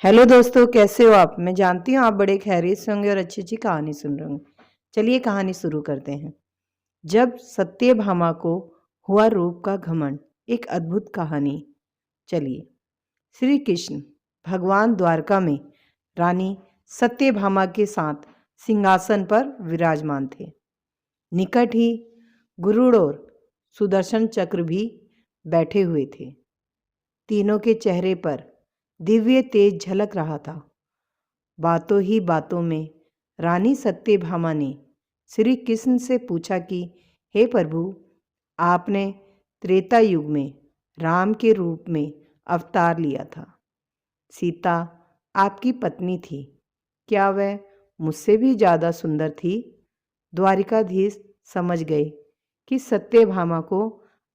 Hello दोस्तों, कैसे हो आप। मैं जानती हूँ आप बड़े खैरियत से होंगे और अच्छी अच्छी कहानी सुन रहे होंगे। चलिए कहानी शुरू करते हैं। जब सत्यभामा को हुआ रूप का घमंड। एक अद्भुत कहानी। चलिए। श्री कृष्ण भगवान द्वारका में रानी सत्यभामा के साथ सिंहासन पर विराजमान थे। निकट ही गुरुड़ और सुदर्शन चक्र भी बैठे हुए थे। तीनों के चेहरे पर दिव्य तेज झलक रहा था। बातों ही बातों में रानी सत्यभामा ने श्री कृष्ण से पूछा कि हे प्रभु, आपने त्रेता युग में राम के रूप में अवतार लिया था। सीता आपकी पत्नी थी, क्या वह मुझसे भी ज़्यादा सुंदर थी? द्वारिकाधीश समझ गए कि सत्यभामा को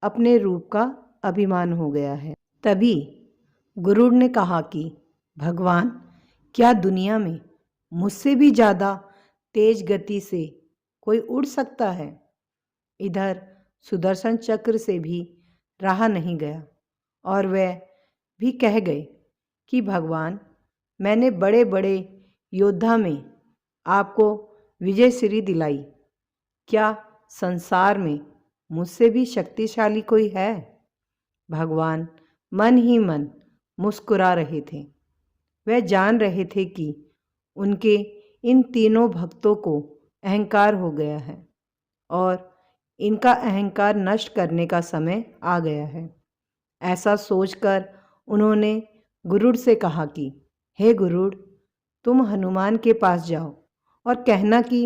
अपने रूप का अभिमान हो गया है। तभी गुरुड़ ने कहा कि भगवान, क्या दुनिया में मुझसे भी ज़्यादा तेज गति से कोई उड़ सकता है? इधर सुदर्शन चक्र से भी रहा नहीं गया और वह भी कह गए कि भगवान, मैंने बड़े बड़े योद्धा में आपको विजयश्री दिलाई। क्या संसार में मुझसे भी शक्तिशाली कोई है? भगवान मन ही मन मुस्कुरा रहे थे। वह जान रहे थे कि उनके इन तीनों भक्तों को अहंकार हो गया है और इनका अहंकार नष्ट करने का समय आ गया है। ऐसा सोचकर उन्होंने गुरुड़ से कहा कि हे गुरुड़, तुम हनुमान के पास जाओ और कहना कि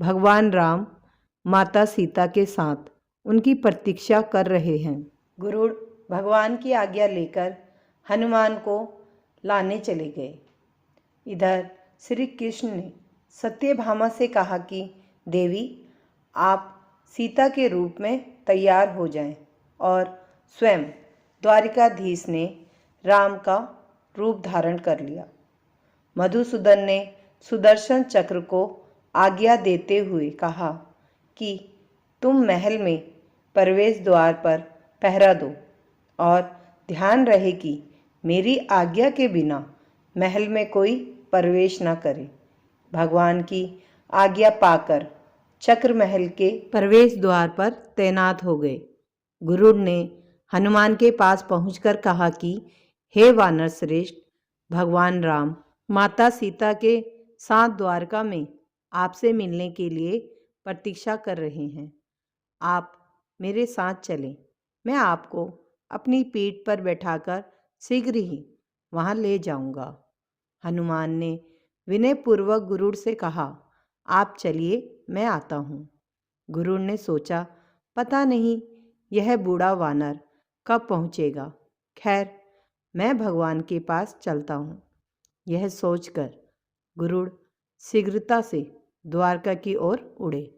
भगवान राम माता सीता के साथ उनकी प्रतीक्षा कर रहे हैं। गुरुड़ भगवान की आज्ञा लेकर हनुमान को लाने चले गए। इधर श्री कृष्ण ने सत्यभामा से कहा कि देवी, आप सीता के रूप में तैयार हो जाएं और स्वयं द्वारिकाधीश ने राम का रूप धारण कर लिया। मधुसूदन ने सुदर्शन चक्र को आज्ञा देते हुए कहा कि तुम महल में प्रवेश द्वार पर पहरा दो और ध्यान रहे कि मेरी आज्ञा के बिना महल में कोई प्रवेश न करे। भगवान की आज्ञा पाकर चक्र महल के प्रवेश द्वार पर तैनात हो गए। गुरुड़ ने हनुमान के पास पहुंचकर कहा कि हे वानर श्रेष्ठ, भगवान राम माता सीता के साथ द्वारका में आपसे मिलने के लिए प्रतीक्षा कर रहे हैं। आप मेरे साथ चलें। मैं आपको अपनी पीठ पर बैठाकर शीघ्र ही वहां ले जाऊंगा। हनुमान ने विनयपूर्वक गुरुड़ से कहा, आप चलिए, मैं आता हूँ। गुरुड़ ने सोचा, पता नहीं यह बूढ़ा वानर कब पहुँचेगा। खैर, मैं भगवान के पास चलता हूँ। यह सोचकर गुरुड़ शीघ्रता से द्वारका की ओर उड़े।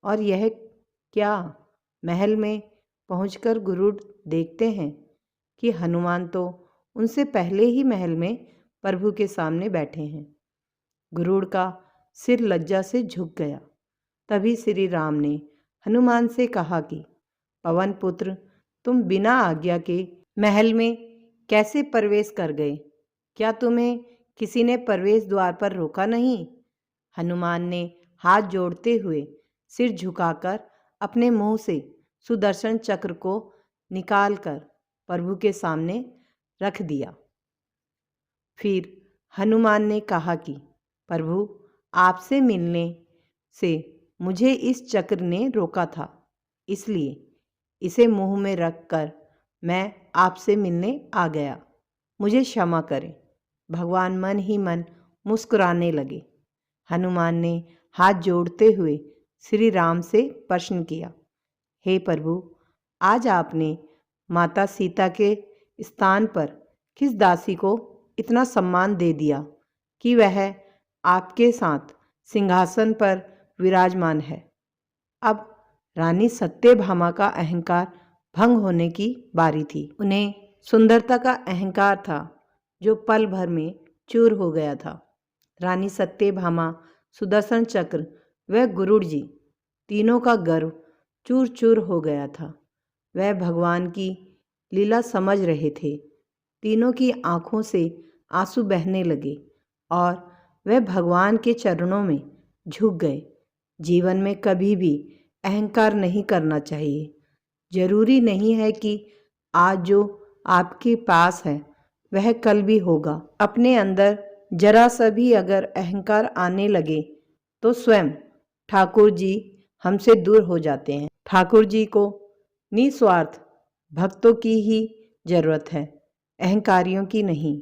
और यह क्या, महल में पहुंचकर गुरुड़ देखते हैं कि हनुमान तो उनसे पहले ही महल में प्रभु के सामने बैठे हैं। गुरुड़ का सिर लज्जा से झुक गया। तभी श्री राम ने हनुमान से कहा कि पवन पुत्र, तुम बिना आज्ञा के महल में कैसे प्रवेश कर गए? क्या तुम्हें किसी ने प्रवेश द्वार पर रोका नहीं? हनुमान ने हाथ जोड़ते हुए सिर झुकाकर अपने मुंह से सुदर्शन चक्र को निकालकर प्रभु के सामने रख दिया। फिर हनुमान ने कहा कि प्रभु, आपसे मिलने से मुझे इस चक्र ने रोका था, इसलिए इसे मुंह में रखकर मैं आपसे मिलने आ गया। मुझे क्षमा करें। भगवान मन ही मन मुस्कुराने लगे। हनुमान ने हाथ जोड़ते हुए श्री राम से प्रश्न किया, हे प्रभु, आज आपने माता सीता के स्थान पर किस दासी को इतना सम्मान दे दिया कि वह आपके साथ सिंहासन पर विराजमान है? अब रानी सत्यभामा का अहंकार भंग होने की बारी थी। उन्हें सुंदरता का अहंकार था जो पल भर में चूर हो गया था। रानी सत्यभामा, सुदर्शन चक्र व गुरुड़ जी, तीनों का गर्व चूर चूर हो गया था। वह भगवान की लीला समझ रहे थे। तीनों की आंखों से आंसू बहने लगे और वह भगवान के चरणों में झुक गए। जीवन में कभी भी अहंकार नहीं करना चाहिए। जरूरी नहीं है कि आज जो आपके पास है वह कल भी होगा। अपने अंदर जरा सा भी अगर अहंकार आने लगे तो स्वयं ठाकुर जी हमसे दूर हो जाते हैं। ठाकुर जी को निस्वार्थ भक्तों की ही जरूरत है, अहंकारियों की नहीं।